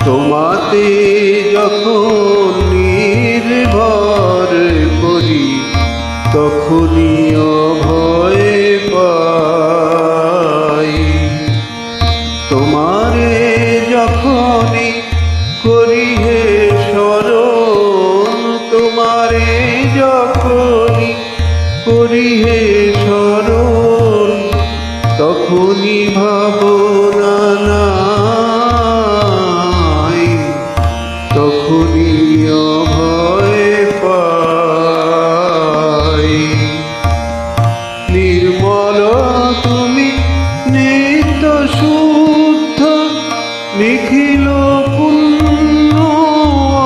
তোমাতে যখন নির্ভর করি তখনই অভয় পাই। তোমারে যখনই করি হে স্মরণ, তোমারে যখনই করি হে স্মরণ, তখনই ভাবনা নাই, তখনই অভয় পাই। নির্মল তুমি নিত্য শুদ্ধ, নিখিল পুণ্য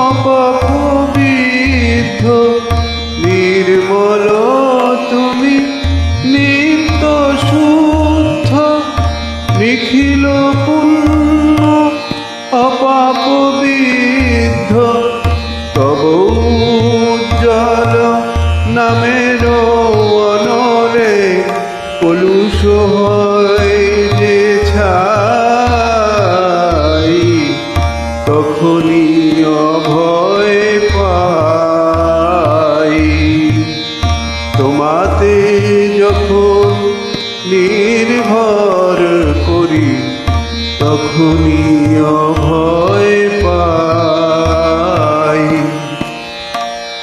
অপবিদ্ধ। নির্মল তুমি নিত্য শুদ্ধ, নিখিল পুণ্য অপবিদ্ধ। তব উজ্জ্বল নামের অনলে কলুষ হয় যে ছাই, তখনই অভয় পাই। তোমাতে যখন নির্ভর করি তখনই অভয় পাই।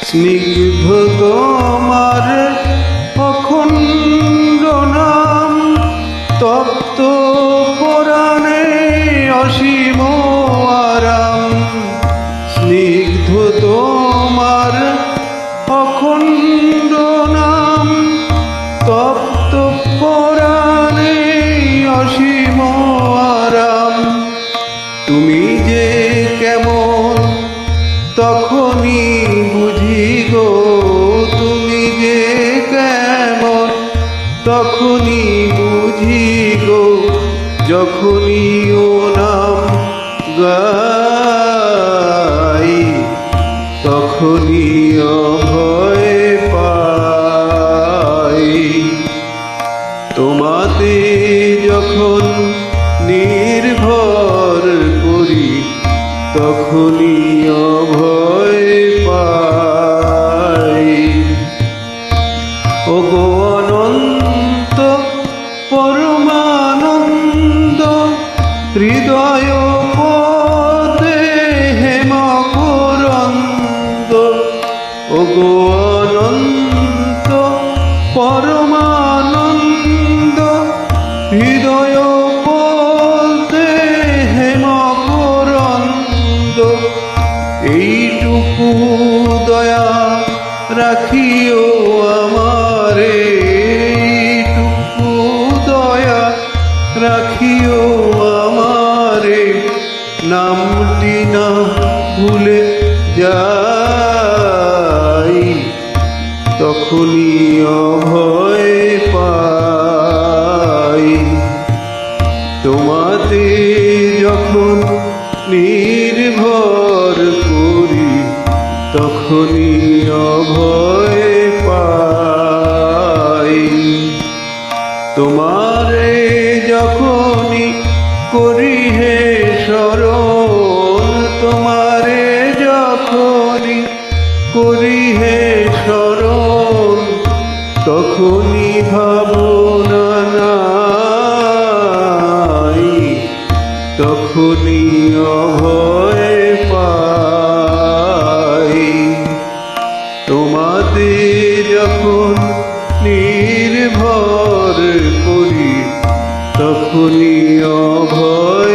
স্নিগ্ধ তোমার অখণ্ড নাম, তপ্ত পরাণে অসীম আরাম। স্নিগ্ধ তোমার অখণ্ড নাম, তপ্ত পরাণে অসীম আরাম। তুমি যে কেমন তখনই বুঝি গো, তুমি যে কেমন তখনই বুঝি গো, যখনই ও নাম গাই, তখনই অভয় পাই। তোমাতে যখন নির্ভর করি তখনই অভয় পাই। ওগো অনন্ত পরমানন্দ, হৃদয় পদে হেম করন্দ। ওগো অনন্ত পরমানন্দ, হৃদয় পদে হেম করন্দ। এইটুকু দয়া রাখিও আমারে, এইটুকু দয়া রাখিও আমারে, নামটি না ভুলে যাই, তখনই অভয় পাই। তোমাতে যখন নির্ভর করি তখনই অভয় পাই। তোমারে যখনই করি হে স্মরণ, তোমারে যখনই করি হে স্মরণ, তখনই ভাবনা নাই, তখনই অভয় পাই। তোমাতে যখন নির্ভর করি তখনই অভয়